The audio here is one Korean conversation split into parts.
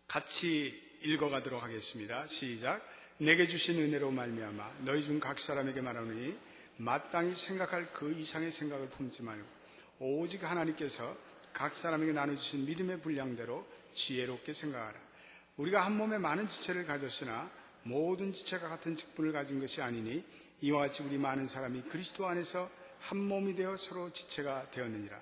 같이 읽어가도록 하겠습니다. 시작. 내게 주신 은혜로 말미암아 너희 중 각 사람에게 말하노니 마땅히 생각할 그 이상의 생각을 품지 말고 오직 하나님께서 각 사람에게 나눠주신 믿음의 분량대로 지혜롭게 생각하라. 우리가 한 몸에 많은 지체를 가졌으나 모든 지체가 같은 직분을 가진 것이 아니니 이와 같이 우리 많은 사람이 그리스도 안에서 한 몸이 되어 서로 지체가 되었느니라.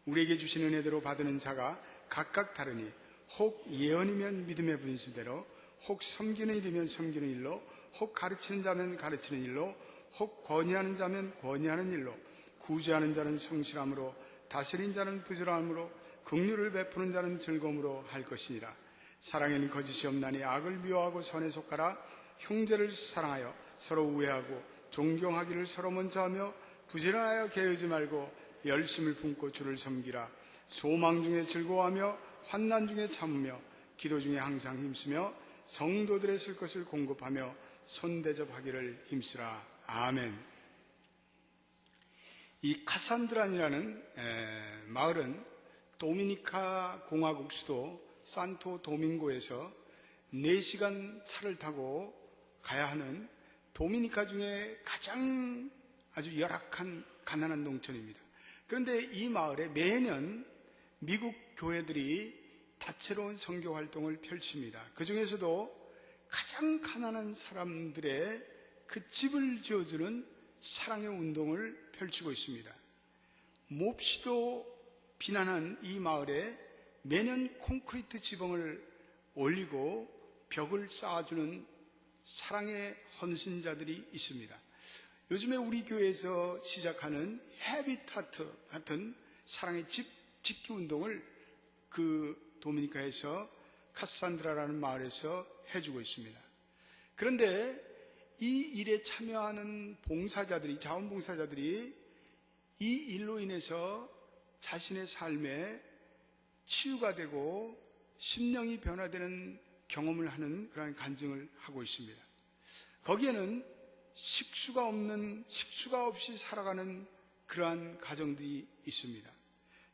우리에게 주신 은혜대로 받는 자가 각각 다르니 혹 예언이면 믿음의 분수대로, 혹 섬기는 일이면 섬기는 일로, 혹 가르치는 자면 가르치는 일로, 혹 권위하는 자면 권위하는 일로, 구제하는 자는 성실함으로, 다스린 자는 부지런함으로, 긍휼을 베푸는 자는 즐거움으로 할 것이니라. 사랑에는 거짓이 없나니 악을 미워하고 선에 속하라. 형제를 사랑하여 서로 우애하고 존경하기를 서로 먼저 하며 부지런하여 게으르지 말고 열심을 품고 주를 섬기라. 소망 중에 즐거워하며 환난 중에 참으며 기도 중에 항상 힘쓰며 성도들의 쓸 것을 공급하며 손대접하기를 힘쓰라. 아멘. 이 카산드란이라는 마을은 도미니카 공화국 수도 산토 도밍고에서 4시간 차를 타고 가야 하는 도미니카 중에 가장 아주 열악한 가난한 농촌입니다. 그런데 이 마을에 매년 미국 교회들이 다채로운 선교 활동을 펼칩니다. 그 중에서도 가장 가난한 사람들의 그 집을 지어주는 사랑의 운동을 펼치고 있습니다. 몹시도 비난한 이 마을에 매년 콘크리트 지붕을 올리고 벽을 쌓아주는 사랑의 헌신자들이 있습니다. 요즘에 우리 교회에서 시작하는 헤비타트 같은 사랑의 집기 운동을 그 도미니카에서 카산드라라는 마을에서 해주고 있습니다. 그런데 이 일에 참여하는 봉사자들이, 자원봉사자들이 이 일로 인해서 자신의 삶에 치유가 되고 심령이 변화되는 경험을 하는 그런 간증을 하고 있습니다. 거기에는 식수가 없이 살아가는 그러한 가정들이 있습니다.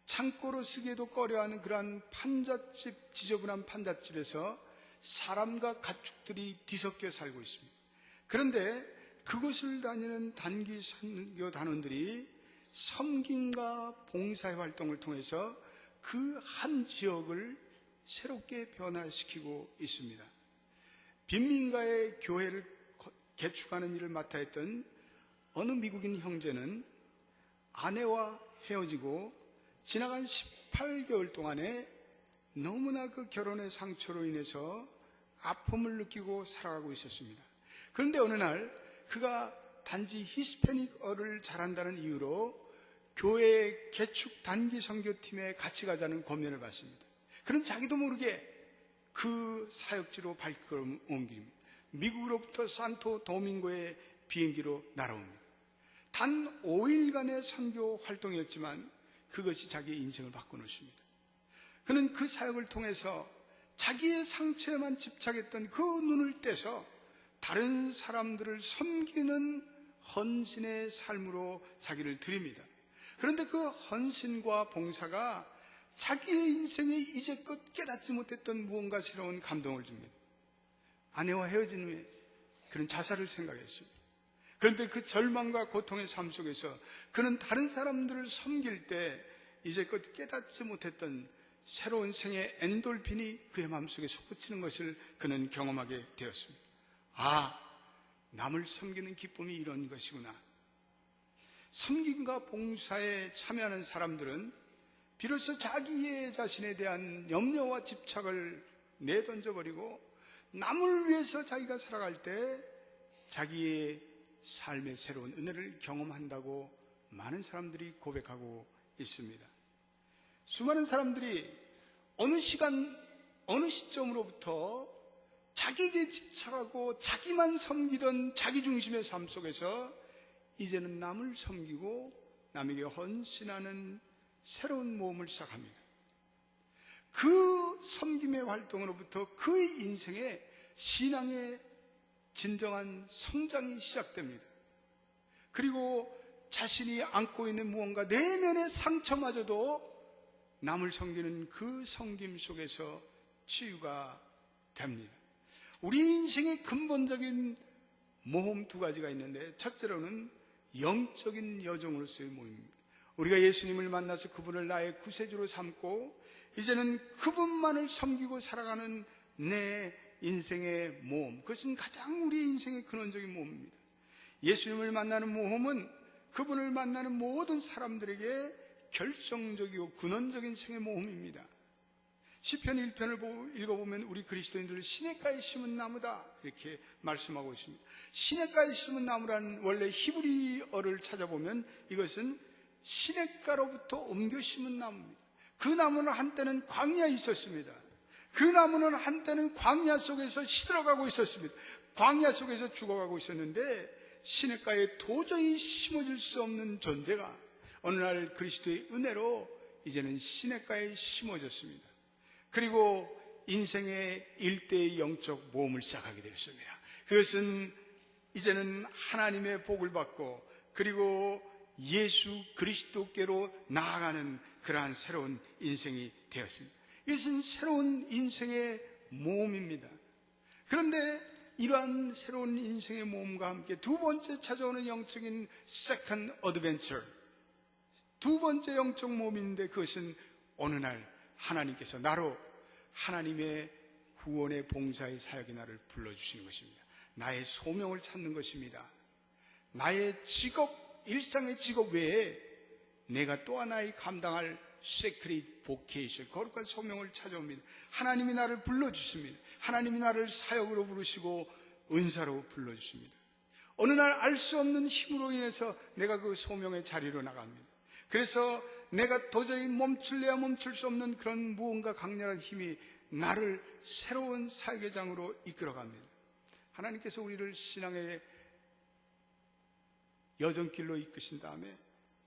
창고로 쓰기에도 꺼려하는 그러한 판잣집, 지저분한 판잣집에서 사람과 가축들이 뒤섞여 살고 있습니다. 그런데 그곳을 다니는 단기 선교 단원들이 섬김과 봉사의 활동을 통해서 그 한 지역을 새롭게 변화시키고 있습니다. 빈민가의 교회를 개축하는 일을 맡아 했던 어느 미국인 형제는 아내와 헤어지고 지나간 18개월 동안에 너무나 그 결혼의 상처로 인해서 아픔을 느끼고 살아가고 있었습니다. 그런데 어느 날 그가 단지 히스패닉어를 잘한다는 이유로 교회 개축 단기 선교팀에 같이 가자는 권면을 받습니다. 그는 자기도 모르게 그 사역지로 발걸음 옮깁니다. 미국으로부터 산토 도밍고의 비행기로 날아옵니다. 단 5일간의 선교 활동이었지만 그것이 자기의 인생을 바꿔놓습니다. 그는 그 사역을 통해서 자기의 상처에만 집착했던 그 눈을 떼서 다른 사람들을 섬기는 헌신의 삶으로 자기를 드립니다. 그런데 그 헌신과 봉사가 자기의 인생에 이제껏 깨닫지 못했던 무언가 새로운 감동을 줍니다. 아내와 헤어진 후에 그는 자살을 생각했습니다. 그런데 그 절망과 고통의 삶 속에서 그는 다른 사람들을 섬길 때 이제껏 깨닫지 못했던 새로운 생의 엔돌핀이 그의 마음속에 솟구치는 것을 그는 경험하게 되었습니다. 아, 남을 섬기는 기쁨이 이런 것이구나. 섬김과 봉사에 참여하는 사람들은 비로소 자기의 자신에 대한 염려와 집착을 내던져버리고 남을 위해서 자기가 살아갈 때 자기의 삶의 새로운 은혜를 경험한다고 많은 사람들이 고백하고 있습니다. 수많은 사람들이 어느 시간, 어느 시점으로부터 자기에게 집착하고 자기만 섬기던 자기중심의 삶 속에서 이제는 남을 섬기고 남에게 헌신하는 새로운 모험을 시작합니다. 그 섬김의 활동으로부터 그의 인생에 신앙의 진정한 성장이 시작됩니다. 그리고 자신이 안고 있는 무언가 내면의 상처마저도 남을 섬기는 그 섬김 속에서 치유가 됩니다. 우리 인생의 근본적인 모험 두 가지가 있는데, 첫째로는 영적인 여정으로서의 모임입니다. 우리가 예수님을 만나서 그분을 나의 구세주로 삼고 이제는 그분만을 섬기고 살아가는 내 인생의 모험, 그것은 가장 우리 인생의 근원적인 모험입니다. 예수님을 만나는 모험은 그분을 만나는 모든 사람들에게 결정적이고 근원적인 생의 모험입니다. 시편 1편을 읽어보면 우리 그리스도인들 시냇가에 심은 나무다 이렇게 말씀하고 있습니다. 시냇가에 심은 나무라는 원래 히브리어를 찾아보면 이것은 시냇가로부터 옮겨 심은 나무입니다. 그 나무는 한때는 광야에 있었습니다. 그 나무는 한때는 광야 속에서 시들어가고 있었습니다. 광야 속에서 죽어가고 있었는데 시냇가에 도저히 심어질 수 없는 존재가 어느 날 그리스도의 은혜로 이제는 시냇가에 심어졌습니다. 그리고 인생의 일대의 영적 모험을 시작하게 되었습니다. 그것은 이제는 하나님의 복을 받고 그리고 예수 그리스도께로 나아가는 그러한 새로운 인생이 되었습니다. 이것은 새로운 인생의 모험입니다. 그런데 이러한 새로운 인생의 모험과 함께 두 번째 찾아오는 영적인 second adventure, 두 번째 영적 모험인데 그것은 어느 날 하나님께서 나로 하나님의 구원의 봉사의 사역의 나를 불러주시는 것입니다. 나의 소명을 찾는 것입니다. 나의 직업, 일상의 직업 외에 내가 또 하나의 감당할 세크릿 보케이션, 거룩한 소명을 찾아옵니다. 하나님이 나를 불러주십니다. 하나님이 나를 사역으로 부르시고 은사로 불러주십니다. 어느 날 알 수 없는 힘으로 인해서 내가 그 소명의 자리로 나갑니다. 그래서 내가 도저히 멈출래야 멈출 수 없는 그런 무언가 강렬한 힘이 나를 새로운 사역의 장으로 이끌어갑니다. 하나님께서 우리를 신앙의 여정길로 이끄신 다음에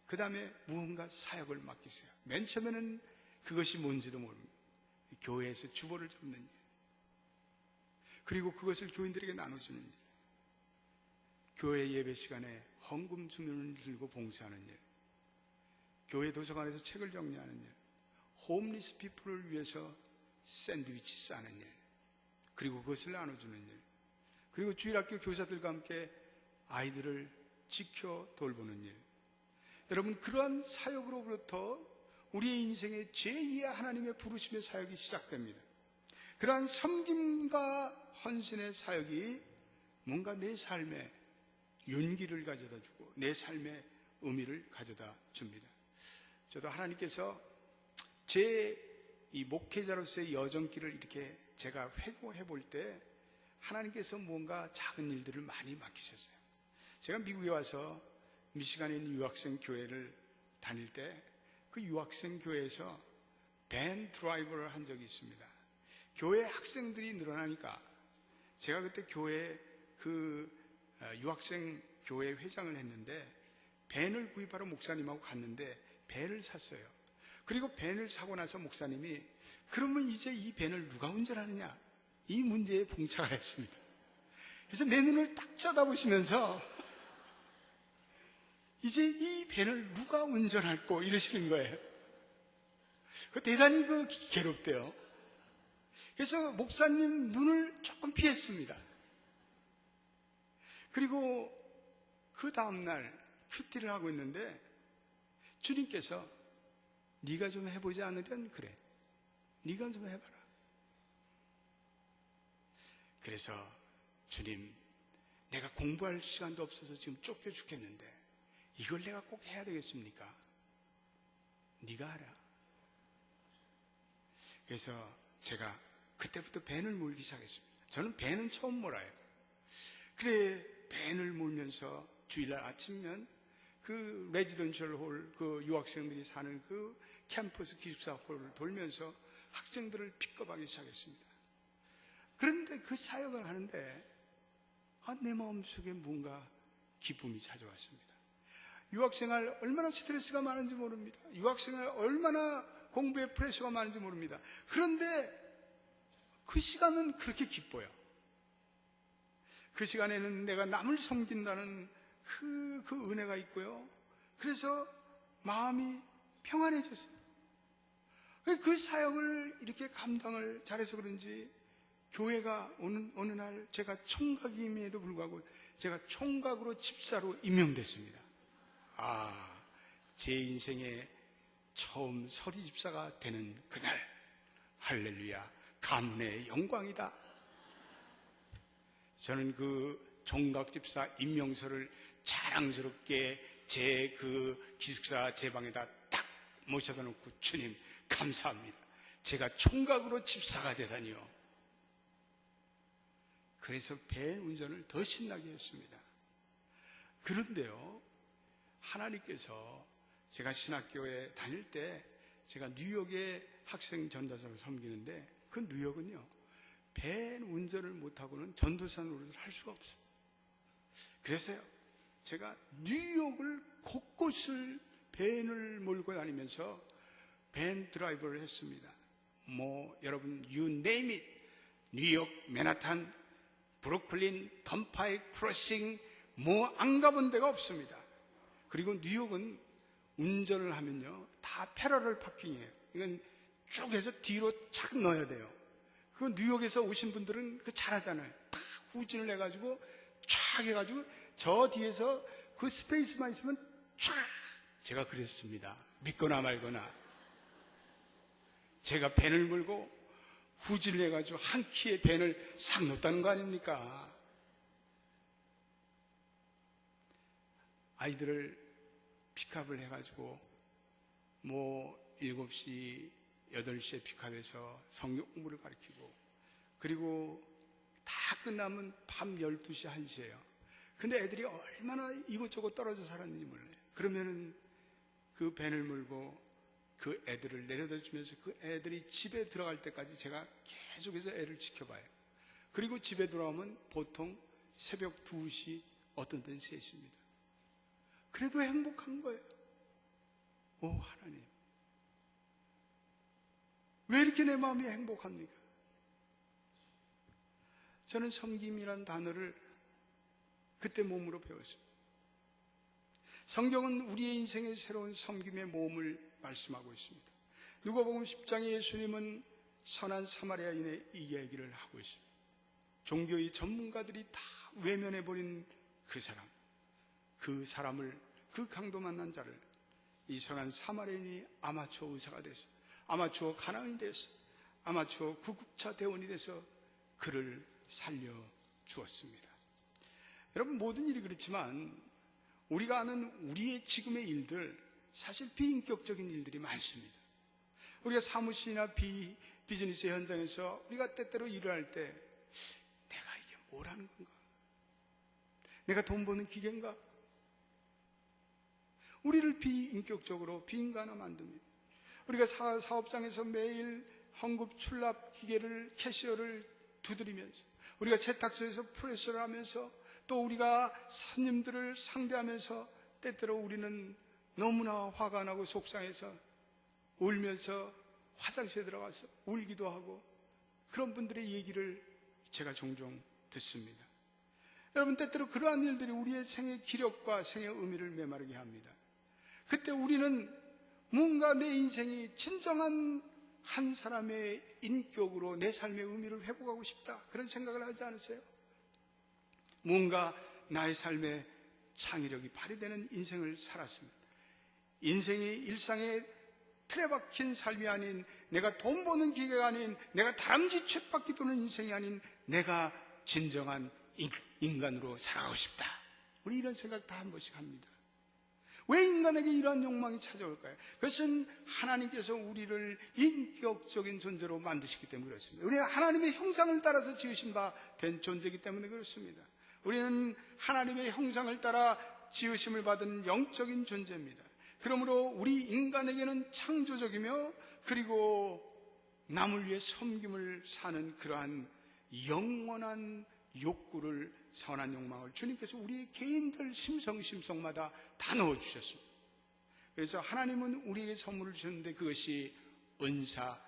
그 다음에 무언가 사역을 맡기세요. 맨 처음에는 그것이 뭔지도 모릅니다. 교회에서 주보를 접는 일, 그리고 그것을 교인들에게 나눠주는 일, 교회 예배 시간에 헌금 주문을 들고 봉사하는 일, 교회 도서관에서 책을 정리하는 일, 홈리스 피플을 위해서 샌드위치 싸는 일, 그리고 그것을 나눠주는 일, 그리고 주일학교 교사들과 함께 아이들을 지켜 돌보는 일. 여러분, 그러한 사역으로부터 우리의 인생의 제2의 하나님의 부르심의 사역이 시작됩니다. 그러한 섬김과 헌신의 사역이 뭔가 내 삶에 윤기를 가져다 주고 내 삶에 의미를 가져다 줍니다. 저도 하나님께서 제 이 목회자로서의 여정길을 이렇게 제가 회고해 볼 때 하나님께서 뭔가 작은 일들을 많이 맡기셨어요. 제가 미국에 와서 미시간에 있는 유학생 교회를 다닐 때 그 유학생 교회에서 밴 드라이버를 한 적이 있습니다. 교회 학생들이 늘어나니까 제가 그때 교회 유학생 교회 회장을 했는데 밴을 구입하러 목사님하고 갔는데 밴을 샀어요. 그리고 밴을 사고 나서 목사님이 그러면 이제 이 밴을 누가 운전하느냐, 이 문제에 봉착을 했습니다. 그래서 내 눈을 딱 쳐다보시면서 이제 이 밴을 누가 운전할꼬 이러시는 거예요. 대단히 괴롭대요. 그래서 목사님 눈을 조금 피했습니다. 그리고 그 다음날 큐티를 하고 있는데 주님께서 네가 좀 해보지 않으련? 그래, 네가 좀 해봐라. 그래서 주님, 내가 공부할 시간도 없어서 지금 쫓겨 죽겠는데 이걸 내가 꼭 해야 되겠습니까? 네가 하라. 그래서 제가 그때부터 밴을 몰기 시작했습니다. 저는 밴은 처음 몰아요. 그래, 밴을 몰면서 주일날 아침면 그 레지던셜 홀, 그 유학생들이 사는 그 캠퍼스 기숙사 홀을 돌면서 학생들을 픽업하기 시작했습니다. 그런데 그 사역을 하는데 내 마음속에 뭔가 기쁨이 찾아왔습니다. 유학생활 얼마나 스트레스가 많은지 모릅니다. 유학생활 얼마나 공부에 프레셔가 많은지 모릅니다. 그런데 그 시간은 그렇게 기뻐요. 그 시간에는 내가 남을 섬긴다는 그 은혜가 있고요. 그래서 마음이 평안해졌어요. 그 사역을 이렇게 감당을 잘해서 그런지 교회가 어느 날 제가 총각임에도 불구하고 제가 총각으로 집사로 임명됐습니다. 제 인생의 처음 서리 집사가 되는 그날, 할렐루야, 가문의 영광이다. 저는 그 총각 집사 임명서를 자랑스럽게 제 그 기숙사 제 방에다 딱 모셔다 놓고, 주님 감사합니다, 제가 총각으로 집사가 되다니요. 그래서 배 운전을 더 신나게 했습니다. 그런데요, 하나님께서 제가 신학교에 다닐 때 제가 뉴욕에 학생 전도사로 섬기는데, 그 뉴욕은요, 배 운전을 못하고는 전도사 노릇을 할 수가 없어요. 그래서요, 제가 뉴욕을 곳곳을 밴을 몰고 다니면서 밴 드라이버를 했습니다. 여러분, you name it. 뉴욕, 맨하탄, 브루클린, 턴파이크, 프러싱, 안 가본 데가 없습니다. 그리고 뉴욕은 운전을 하면요, 다 패러럴 파킹이에요. 이건 쭉 해서 뒤로 착 넣어야 돼요. 그 뉴욕에서 오신 분들은 그 잘하잖아요. 다 후진을 해가지고 촥 해가지고 저 뒤에서 그 스페이스만 있으면 촥. 제가 그랬습니다. 믿거나 말거나. 제가 밴을 몰고 후진을 해가지고 한 키의 밴을 싹 넣었다는 거 아닙니까? 아이들을 픽업을 해가지고 7시, 8시에 픽업해서 성경 공부를 가르치고, 그리고 다 끝나면 밤 12시, 1시예요. 근데 애들이 얼마나 이곳저곳 떨어져 살았는지 몰라요. 그러면은 그 밴을 몰고 그 애들을 내려다 주면서 그 애들이 집에 들어갈 때까지 제가 계속해서 애를 지켜봐요. 그리고 집에 돌아오면 보통 새벽 2시, 어떤 때는 3시입니다. 그래도 행복한 거예요. 하나님, 왜 이렇게 내 마음이 행복합니까? 저는 섬김이라는 단어를 그때 몸으로 배웠습니다. 성경은 우리의 인생의 새로운 섬김의 모험을 말씀하고 있습니다. 누가복음 10장에 예수님은 선한 사마리아인의 이 얘기를 하고 있습니다. 종교의 전문가들이 다 외면해버린 그 사람을, 그 강도 만난 자를 이 선한 사마리아인이 아마추어 의사가 돼서, 아마추어 간호인이 돼서, 아마추어 구급차 대원이 돼서 그를 살려주었습니다. 여러분, 모든 일이 그렇지만 우리가 아는 우리의 지금의 일들, 사실 비인격적인 일들이 많습니다. 우리가 사무실이나 비즈니스 현장에서 우리가 때때로 일을 할 때 내가 이게 뭘 하는 건가? 내가 돈 버는 기계인가? 우리를 비인격적으로 비인간화 만듭니다. 우리가 사업장에서 매일 헌금 출납 기계를, 캐시어를 두드리면서, 우리가 세탁소에서 프레스를 하면서, 또 우리가 손님들을 상대하면서 때때로 우리는 너무나 화가 나고 속상해서 울면서 화장실에 들어가서 울기도 하고, 그런 분들의 얘기를 제가 종종 듣습니다. 여러분, 때때로 그러한 일들이 우리의 생의 기력과 생의 의미를 메마르게 합니다. 그때 우리는 뭔가 내 인생이 진정한 한 사람의 인격으로 내 삶의 의미를 회복하고 싶다, 그런 생각을 하지 않으세요? 뭔가 나의 삶의 창의력이 발휘되는 인생을 살았습니다. 인생이 일상의 틀에 박힌 삶이 아닌, 내가 돈 버는 기계가 아닌, 내가 다람쥐 쳇바퀴 도는 인생이 아닌, 내가 진정한 인간으로 살아가고 싶다. 우리 이런 생각 다 한 번씩 합니다. 왜 인간에게 이러한 욕망이 찾아올까요? 그것은 하나님께서 우리를 인격적인 존재로 만드시기 때문에 그렇습니다. 우리는 하나님의 형상을 따라서 지으신 바 된 존재이기 때문에 그렇습니다. 우리는 하나님의 형상을 따라 지으심을 받은 영적인 존재입니다. 그러므로 우리 인간에게는 창조적이며, 그리고 남을 위해 섬김을 사는 그러한 영원한 욕구를, 선한 욕망을 주님께서 우리 개인들 심성마다 다 넣어주셨습니다. 그래서 하나님은 우리에게 선물을 주셨는데 그것이 은사,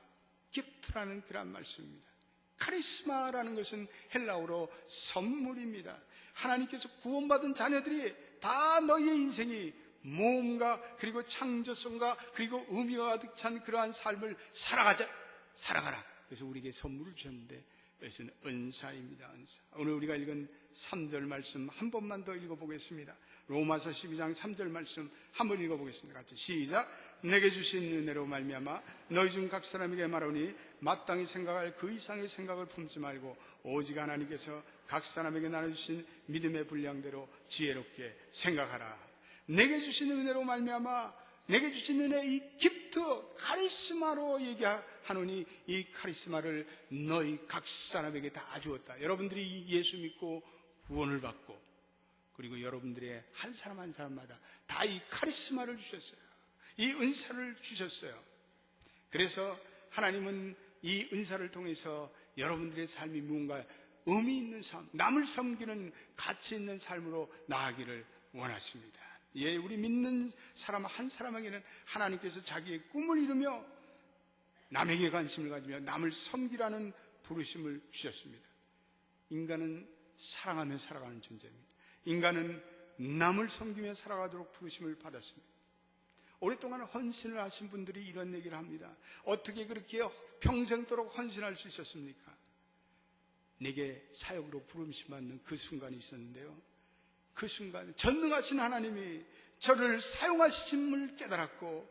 기프트라는 그런 말씀입니다. 카리스마라는 것은 헬라어로 선물입니다. 하나님께서 구원받은 자녀들이 다 너희의 인생이 모험과 그리고 창조성과 그리고 의미가 가득 찬 그러한 삶을 살아가라. 그래서 우리에게 선물을 주셨는데, 이것은 은사입니다. 은사. 오늘 우리가 읽은 3절 말씀 한 번만 더 읽어보겠습니다. 로마서 12장 3절 말씀 한번 읽어보겠습니다. 같이 시작. 내게 주신 은혜로 말미암아 너희 중 각 사람에게 말하오니 마땅히 생각할 그 이상의 생각을 품지 말고 오직 하나님께서 각 사람에게 나눠주신 믿음의 분량대로 지혜롭게 생각하라. 내게 주신 은혜로 말미암아 내게 주신 은혜, 이 기프트, 카리스마로 얘기하노니 이 카리스마를 너희 각 사람에게 다 주었다. 여러분들이 예수 믿고 구원을 받고 그리고 여러분들의 한 사람 한 사람마다 다 이 카리스마를 주셨어요. 이 은사를 주셨어요. 그래서 하나님은 이 은사를 통해서 여러분들의 삶이 무언가 의미 있는 삶, 남을 섬기는 가치 있는 삶으로 나아가기를 원하십니다. 예, 우리 믿는 사람 한 사람에게는 하나님께서 자기의 꿈을 이루며 남에게 관심을 가지며 남을 섬기라는 부르심을 주셨습니다. 인간은 사랑하며 살아가는 존재입니다. 인간은 남을 섬기며 살아가도록 부르심을 받았습니다. 오랫동안 헌신을 하신 분들이 이런 얘기를 합니다. 어떻게 그렇게 평생도록 헌신할 수 있었습니까? 내게 사역으로 부르심 받는 그 순간이 있었는데요. 그 순간 전능하신 하나님이 저를 사용하심을 깨달았고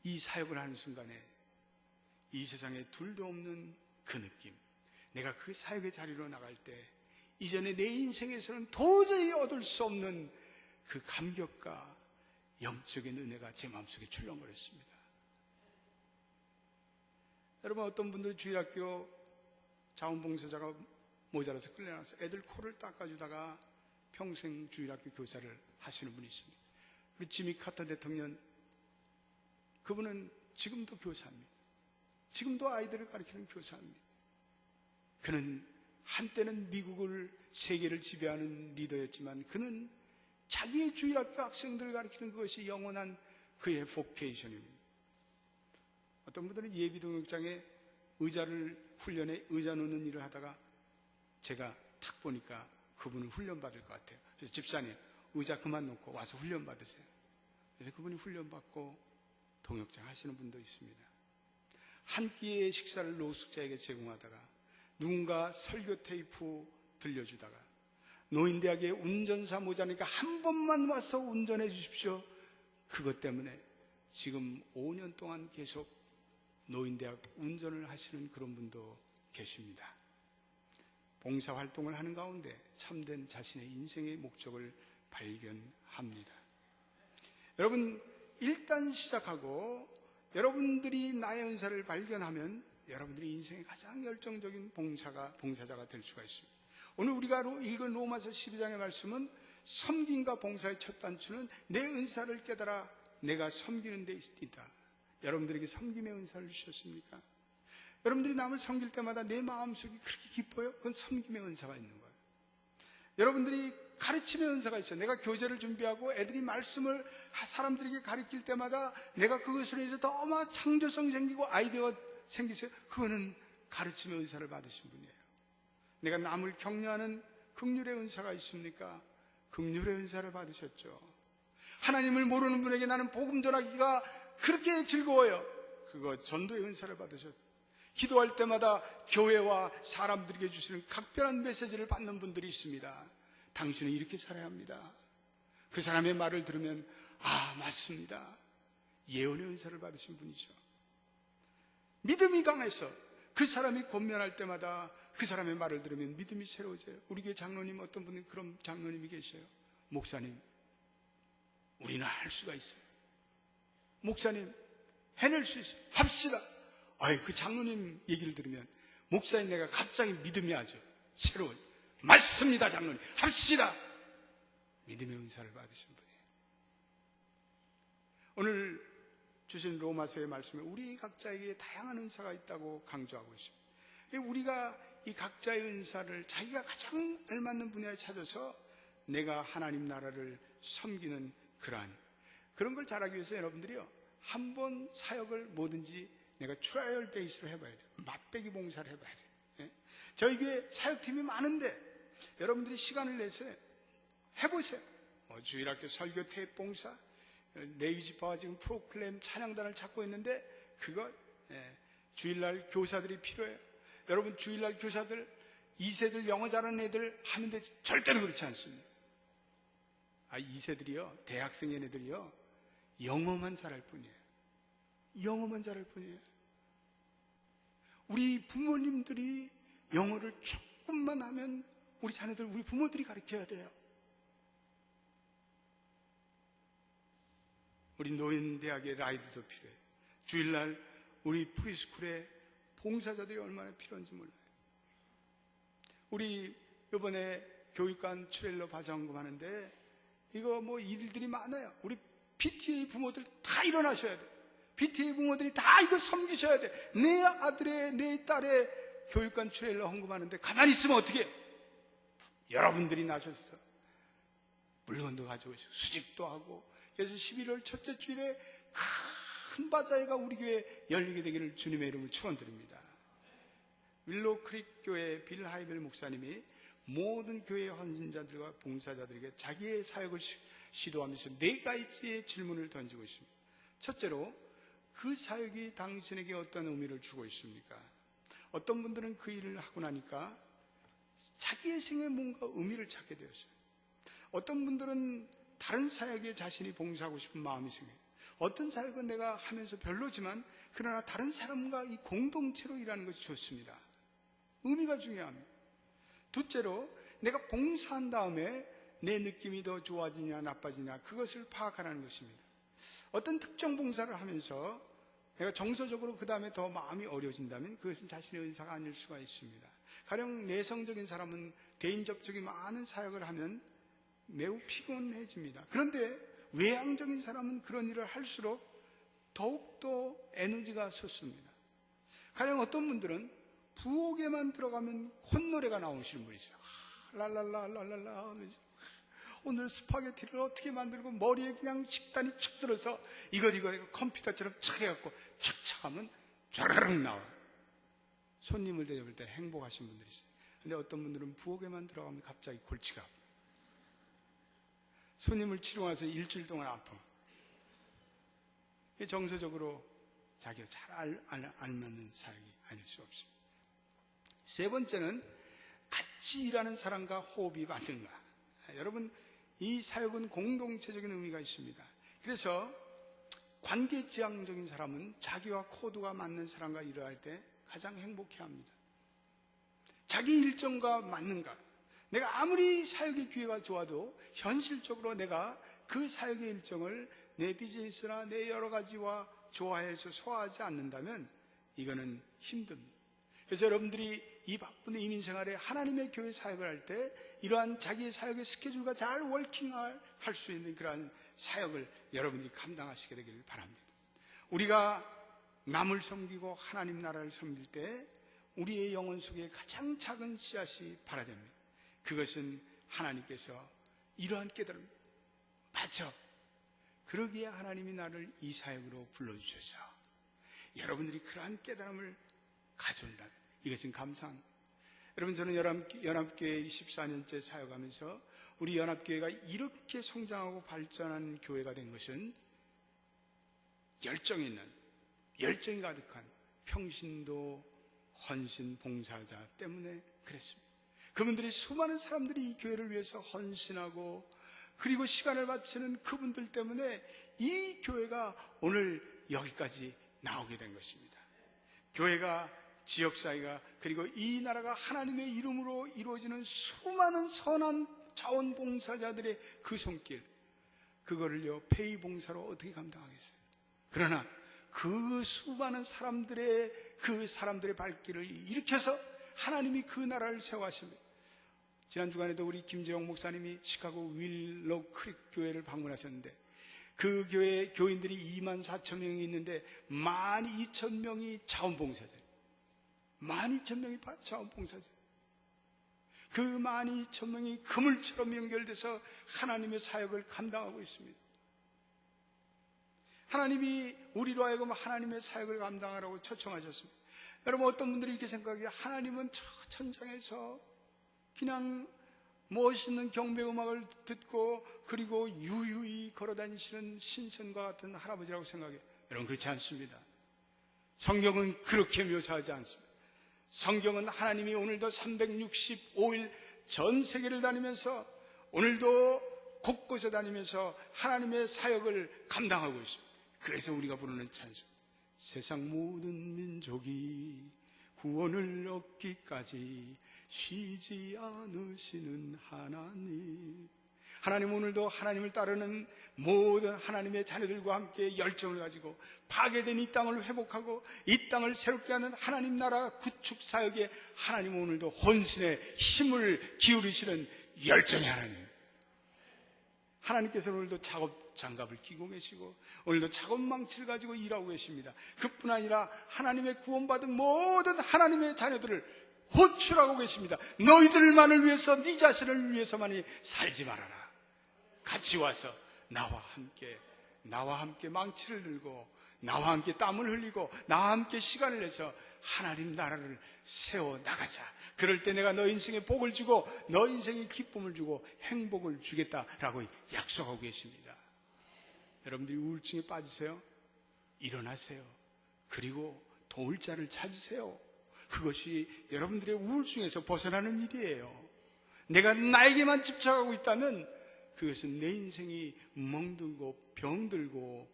이 사역을 하는 순간에 이 세상에 둘도 없는 그 느낌, 내가 그 사역의 자리로 나갈 때 이전에 내 인생에서는 도저히 얻을 수 없는 그 감격과 영적인 은혜가 제 마음속에 출렁거렸습니다. 여러분, 어떤 분들은 주일학교 자원봉사자가 모자라서 끌려나서 애들 코를 닦아주다가 평생 주일학교 교사를 하시는 분이 있습니다. 우리 지미 카터 대통령, 그분은 지금도 교사입니다. 지금도 아이들을 가르치는 교사입니다. 그는 한때는 미국을, 세계를 지배하는 리더였지만 그는 자기의 주일학교 학생들을 가르치는 그것이 영원한 그의 보케이션입니다. 어떤 분들은 예비동역장에 의자를 훈련해 의자 놓는 일을 하다가 제가 탁 보니까 그분은 훈련받을 것 같아요. 그래서 집사님, 의자 그만 놓고 와서 훈련받으세요. 그래서 그분이 훈련받고 동역장 하시는 분도 있습니다. 한 끼의 식사를 노숙자에게 제공하다가 누군가 설교 테이프 들려주다가 노인대학에 운전사 모자니까 한 번만 와서 운전해 주십시오. 그것 때문에 지금 5년 동안 계속 노인대학 운전을 하시는 그런 분도 계십니다. 봉사활동을 하는 가운데 참된 자신의 인생의 목적을 발견합니다. 여러분, 일단 시작하고 여러분들이 나의 은사를 발견하면 여러분들이 인생의 가장 열정적인 봉사자가 될 수가 있습니다. 오늘 우리가 읽은 로마서 12장의 말씀은 섬김과 봉사의 첫 단추는 내 은사를 깨달아 내가 섬기는 데 있다. 여러분들에게 섬김의 은사를 주셨습니까? 여러분들이 남을 섬길 때마다 내 마음속이 그렇게 기뻐요? 그건 섬김의 은사가 있는 거예요. 여러분들이 가르침의 은사가 있어요. 내가 교재를 준비하고 애들이 말씀을 사람들에게 가르칠 때마다 내가 그것으로 인해서 더 창조성 생기고 아이디어가 생기세요. 그거는 가르침의 은사를 받으신 분이에요. 내가 남을 격려하는 긍휼의 은사가 있습니까? 긍휼의 은사를 받으셨죠. 하나님을 모르는 분에게 나는 복음 전하기가 그렇게 즐거워요. 그거 전도의 은사를 받으셨죠. 기도할 때마다 교회와 사람들에게 주시는 각별한 메시지를 받는 분들이 있습니다. 당신은 이렇게 살아야 합니다. 그 사람의 말을 들으면 맞습니다. 예언의 은사를 받으신 분이죠. 믿음이 강해서 그 사람이 권면할 때마다 그 사람의 말을 들으면 믿음이 새로워져요. 우리 교회 장로님, 어떤 분이 그런 장로님이 계셔요. 목사님, 우리는 할 수가 있어요. 목사님, 해낼 수 있어요. 합시다. 그 장로님 얘기를 들으면 목사인 내가 갑자기 믿음이 아주 새로운, 맞습니다 장로님, 합시다. 믿음의 은사를 받으신 분이에요. 오늘 주신 로마서의 말씀에 우리 각자에게 다양한 은사가 있다고 강조하고 있습니다. 우리가 이 각자의 은사를 자기가 가장 알맞는 분야에 찾아서 내가 하나님 나라를 섬기는 그런 걸 잘하기 위해서 여러분들이요, 한 번 사역을 뭐든지 내가 트라이얼 베이스로 해봐야 돼요. 맛배기 봉사를 해봐야 돼요. 예? 저희 교회 사역팀이 많은데 여러분들이 시간을 내서 해보세요. 주일학교 설교 테이프 봉사, 레이지파와 지금 프로클램 찬양단을 찾고 있는데 그거 주일날 교사들이 필요해요. 여러분 주일날 교사들 2세들 영어 잘하는 애들 하면 되지. 절대로 그렇지 않습니다. 2세들이요, 대학생인 애들이요, 영어만 잘할 뿐이에요. 영어만 잘할 뿐이에요. 우리 부모님들이 영어를 조금만 하면 우리 자녀들, 우리 부모들이 가르쳐야 돼요. 우리 노인대학의 라이드도 필요해요. 주일날 우리 프리스쿨에 봉사자들이 얼마나 필요한지 몰라요. 우리 이번에 교육관 트레일러 바자원금 하는데 이거 뭐 일들이 많아요. 우리 PTA 부모들 다 일어나셔야 돼요. PTA 부모들이 다 이거 섬기셔야 돼. 내 아들의, 내 딸의 교육관 트레일러 헌금하는데 가만히 있으면 어떻게 해요? 여러분들이 나셔서 물건도 가져오시고 수집도 하고, 그래서 11월 첫째 주일에 큰 바자회가 우리 교회에 열리게 되기를 주님의 이름으로 축원드립니다. 윌로우 크릭 교회 빌 하이벨 목사님이 모든 교회 헌신자들과 봉사자들에게 자기의 사역을 시도하면서 4가지의 질문을 던지고 있습니다. 첫째로, 그 사역이 당신에게 어떤 의미를 주고 있습니까? 어떤 분들은 그 일을 하고 나니까 자기의 생에 뭔가 의미를 찾게 되었어요. 어떤 분들은 다른 사역에 자신이 봉사하고 싶은 마음이 생겨요. 어떤 사역은 내가 하면서 별로지만 그러나 다른 사람과 이 공동체로 일하는 것이 좋습니다. 의미가 중요합니다. 둘째로, 내가 봉사한 다음에 내 느낌이 더 좋아지냐 나빠지냐 그것을 파악하라는 것입니다. 어떤 특정 봉사를 하면서 내가 정서적으로 그 다음에 더 마음이 어려진다면 그것은 자신의 의사가 아닐 수가 있습니다. 가령 내성적인 사람은 대인 접촉이 많은 사역을 하면 매우 피곤해집니다. 그런데 외향적인 사람은 그런 일을 할수록 더욱더 에너지가 솟습니다. 가령 어떤 분들은 부엌에만 들어가면 콧노래가 나오시는 분이 있어요. 랄랄라 하면서 오늘 스파게티를 어떻게 만들고 머리에 그냥 식단이 축 들어서 이거 컴퓨터처럼 착 해갖고 착착 하면 쫘라락 나와요. 손님을 대접할 때 행복하신 분들이 있어요. 근데 어떤 분들은 부엌에만 들어가면 갑자기 골치가 아파요. 손님을 치러 와서 일주일 동안 아파. 정서적으로 자기가 잘 안 맞는 사역이 아닐 수 없습니다. 세 번째는 같이 일하는 사람과 호흡이 맞는가. 여러분, 이 사역은 공동체적인 의미가 있습니다. 그래서 관계지향적인 사람은 자기와 코드가 맞는 사람과 일을 할 때 가장 행복해합니다. 자기 일정과 맞는가. 내가 아무리 사역의 기회가 좋아도 현실적으로 내가 그 사역의 일정을 내 비즈니스나 내 여러 가지와 조화해서 소화하지 않는다면 이거는 힘듭니다. 그래서 여러분들이 이 바쁜 이민생활에 하나님의 교회 사역을 할 때 이러한 자기의 사역의 스케줄과 잘 워킹할 수 있는 그러한 사역을 여러분들이 감당하시게 되기를 바랍니다. 우리가 남을 섬기고 하나님 나라를 섬길 때 우리의 영혼 속에 가장 작은 씨앗이 발화됩니다. 그것은 하나님께서 이러한 깨달음, 맞아, 그러기에 하나님이 나를 이 사역으로 불러주셔서 여러분들이 그러한 깨달음을 가져온다면 이것은 감사합니다. 여러분, 저는 연합교회 24년째 사역하면서 우리 연합교회가 이렇게 성장하고 발전한 교회가 된 것은 열정이 있는, 열정이 가득한 평신도 헌신 봉사자 때문에 그랬습니다. 그분들이, 수많은 사람들이 이 교회를 위해서 헌신하고 그리고 시간을 바치는 그분들 때문에 이 교회가 오늘 여기까지 나오게 된 것입니다. 교회가, 지역사회가, 그리고 이 나라가 하나님의 이름으로 이루어지는 수많은 선한 자원봉사자들의 그 손길, 그거를요 폐의봉사로 어떻게 감당하겠어요? 그러나 그 수많은 사람들의 발길을 일으켜서 하나님이 그 나라를 세워하십니다. 지난 주간에도 우리 김재용 목사님이 시카고 윌로우 크릭 교회를 방문하셨는데 그 교회 교인들이 24,000명이 있는데 12,000명이 자원봉사자예요. 12,000명이 자원봉사자예요. 그 12,000명이 그물처럼 연결돼서 하나님의 사역을 감당하고 있습니다. 하나님이 우리로 하여금 하나님의 사역을 감당하라고 초청하셨습니다. 여러분, 어떤 분들이 이렇게 생각해요. 하나님은 저 천장에서 그냥 멋있는 경배음악을 듣고 그리고 유유히 걸어다니시는 신선과 같은 할아버지라고 생각해요. 여러분, 그렇지 않습니다. 성경은 그렇게 묘사하지 않습니다. 성경은 하나님이 오늘도 365일 전 세계를 다니면서 오늘도 곳곳에 다니면서 하나님의 사역을 감당하고 있습니다. 그래서 우리가 부르는 찬송, 세상 모든 민족이 구원을 얻기까지 쉬지 않으시는 하나님. 하나님 오늘도 하나님을 따르는 모든 하나님의 자녀들과 함께 열정을 가지고 파괴된 이 땅을 회복하고 이 땅을 새롭게 하는 하나님 나라 구축 사역에 하나님 오늘도 혼신의 힘을 기울이시는 열정의 하나님. 하나님께서 오늘도 작업 장갑을 끼고 계시고 오늘도 작업 망치를 가지고 일하고 계십니다. 그뿐 아니라 하나님의 구원받은 모든 하나님의 자녀들을 호출하고 계십니다. 너희들만을 위해서 네 자신을 위해서만이 살지 말아라. 같이 와서 나와 함께 망치를 들고 나와 함께 땀을 흘리고 나와 함께 시간을 내서 하나님 나라를 세워나가자. 그럴 때 내가 너 인생에 복을 주고 너 인생에 기쁨을 주고 행복을 주겠다라고 약속하고 계십니다. 여러분들이 우울증에 빠지세요? 일어나세요. 그리고 도울 자를 찾으세요. 그것이 여러분들의 우울증에서 벗어나는 일이에요. 내가 나에게만 집착하고 있다면 그것은 내 인생이 멍들고 병들고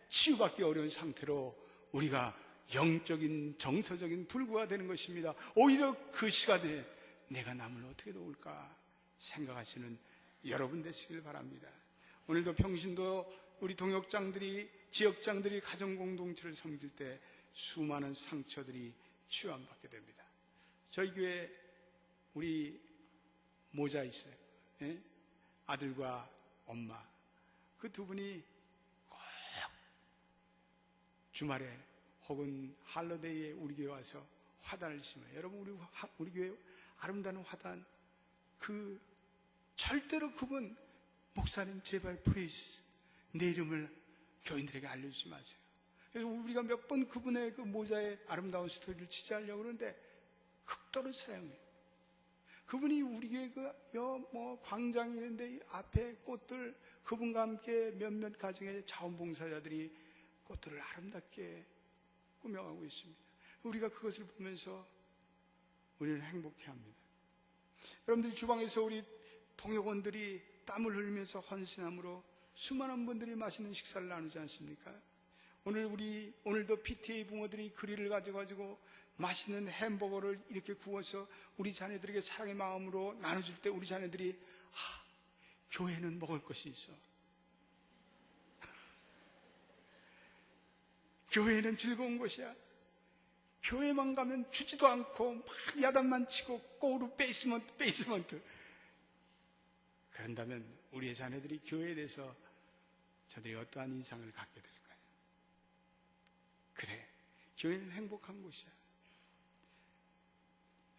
치유받기 어려운 상태로 우리가 영적인 정서적인 불구가 되는 것입니다. 오히려 그 시간에 내가 남을 어떻게 도울까 생각하시는 여러분 되시길 바랍니다. 오늘도 평신도 우리 동역장들이 지역장들이 가정공동체를 섬길 때 수많은 상처들이 치유받게 됩니다. 저희 교회 우리 모자 있어요. 예? 아들과 엄마 그 두 분이 꼭 주말에 혹은 할러데이에 우리 교회 와서 화단을 심어요. 여러분 우리 교회 아름다운 화단 그 절대로 그분 목사님 제발 프리즈 내 이름을 교인들에게 알려주지 마세요. 그래서 우리가 몇 번 그분의 그 모자의 아름다운 스토리를 취재하려고 그러는데 극도로 사용해요. 그분이 우리 교회 광장이 있는데 앞에 꽃들 그분과 함께 몇몇 가정의 자원봉사자들이 꽃들을 아름답게 꾸며가고 있습니다. 우리가 그것을 보면서 우리는 행복해합니다. 여러분들이 주방에서 우리 동역원들이 땀을 흘리면서 헌신함으로 수많은 분들이 맛있는 식사를 나누지 않습니까? 오늘도 PTA 부모들이 그릴을 가져가지고 맛있는 햄버거를 이렇게 구워서 우리 자녀들에게 사랑의 마음으로 나눠줄 때 우리 자녀들이 교회는 먹을 것이 있어. 교회는 즐거운 곳이야. 교회만 가면 주지도 않고 막 야단만 치고 꼬르 베이스먼트. 그런다면 우리의 자녀들이 교회에 대해서 저들이 어떠한 인상을 갖게 될까요? 그래, 교회는 행복한 곳이야.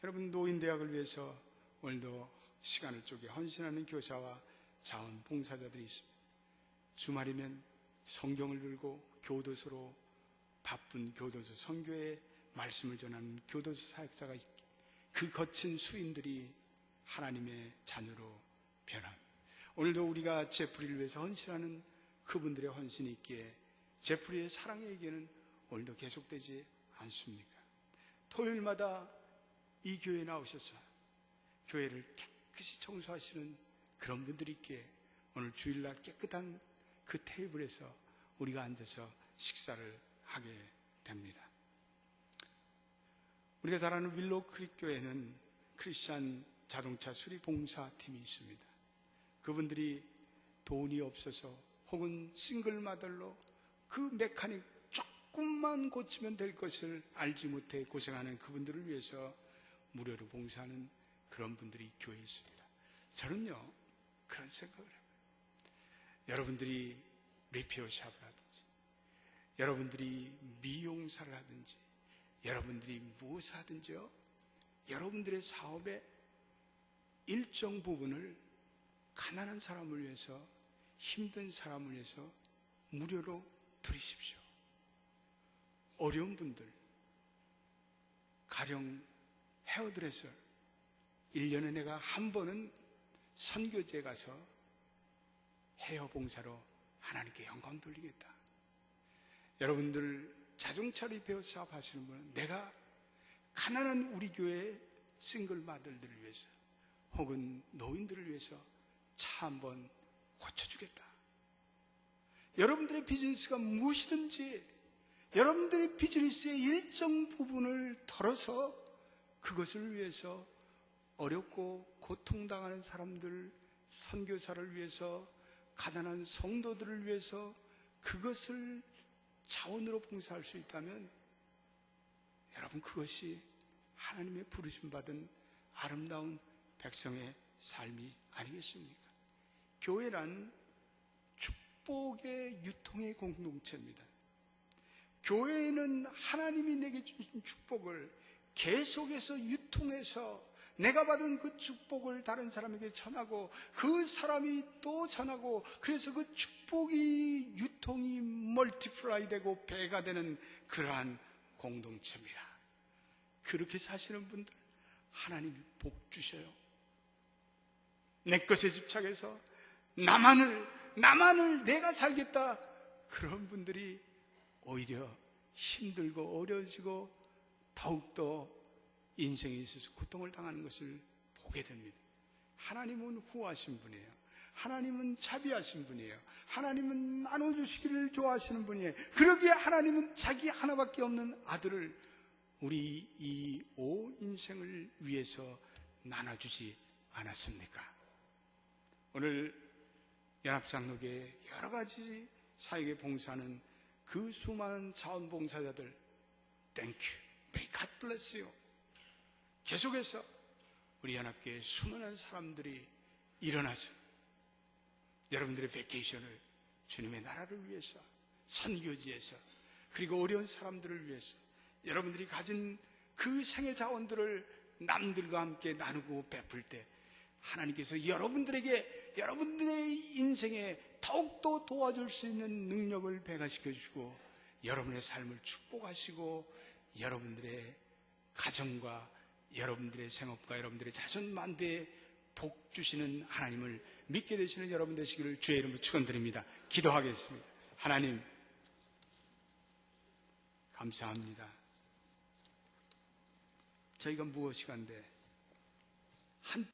여러분 노인대학을 위해서 오늘도 시간을 쪼개 헌신하는 교사와 자원봉사자들이 있습니다. 주말이면 성경을 들고 교도소로 바쁜 교도소 선교의 말씀을 전하는 교도소 사역자가 있기에 그 거친 수인들이 하나님의 자녀로 변합니다. 오늘도 우리가 제프리를 위해서 헌신하는 그분들의 헌신이 있기에 제프리의 사랑의 얘기는 오늘도 계속되지 않습니까? 토요일마다 이 교회에 나오셔서 교회를 깨끗이 청소하시는 그런 분들이 있기에 오늘 주일날 깨끗한 그 테이블에서 우리가 앉아서 식사를 하게 됩니다. 우리가 잘 아는 윌로우 크릭 교회는 크리스찬 자동차 수리 봉사팀이 있습니다. 그분들이 돈이 없어서 혹은 싱글마들로 그 메카닉 조금만 고치면 될 것을 알지 못해 고생하는 그분들을 위해서 무료로 봉사하는 그런 분들이 교회에 있습니다. 저는요 그런 생각을 해요. 여러분들이 리페어샵을 하든지 여러분들이 미용사를 하든지 여러분들이 무엇을 하든지요, 여러분들의 사업의 일정 부분을 가난한 사람을 위해서, 힘든 사람을 위해서 무료로 드리십시오. 어려운 분들, 가령 헤어드레서 1년에 내가 한 번은 선교지에 가서 헤어 봉사로 하나님께 영광 돌리겠다. 여러분들 자동차 리페어 사업 하시는 분은 내가 가난한 우리 교회 싱글마들들을 위해서 혹은 노인들을 위해서 차 한번 고쳐주겠다. 여러분들의 비즈니스가 무엇이든지 여러분들의 비즈니스의 일정 부분을 털어서 그것을 위해서 어렵고 고통당하는 사람들, 선교사를 위해서, 가난한 성도들을 위해서 그것을 자원으로 봉사할 수 있다면 여러분, 그것이 하나님의 부르심 받은 아름다운 백성의 삶이 아니겠습니까? 교회란 축복의 유통의 공동체입니다. 교회는 하나님이 내게 주신 축복을 계속해서 유통해서 내가 받은 그 축복을 다른 사람에게 전하고 그 사람이 또 전하고, 그래서 그 축복이 유통이 멀티플라이 되고 배가 되는 그러한 공동체입니다. 그렇게 사시는 분들 하나님이 복 주셔요. 내 것에 집착해서 나만을 내가 살겠다, 그런 분들이 오히려 힘들고 어려워지고 더욱더 인생에 있어서 고통을 당하는 것을 보게 됩니다. 하나님은 후하신 분이에요. 하나님은 자비하신 분이에요. 하나님은 나눠주시기를 좋아하시는 분이에요. 그러기에 하나님은 자기 하나밖에 없는 아들을 우리 이 온 인생을 위해서 나눠주지 않았습니까? 오늘 연합장로교회 여러 가지 사역에 봉사하는 그 수많은 자원봉사자들, Thank you. May God bless you. 계속해서 우리 연합교회 수많은 사람들이 일어나서 여러분들의 베케이션을 주님의 나라를 위해서, 선교지에서, 그리고 어려운 사람들을 위해서 여러분들이 가진 그 생애 자원들을 남들과 함께 나누고 베풀 때 하나님께서 여러분들에게 여러분들의 인생에 더욱더 도와줄 수 있는 능력을 배가시켜 주시고 여러분의 삶을 축복하시고 여러분들의 가정과 여러분들의 생업과 여러분들의 자손 만대에 복 주시는 하나님을 믿게 되시는 여러분 되시기를 주의 이름으로 축원드립니다. 기도하겠습니다. 하나님, 감사합니다. 저희가 무엇이간데 한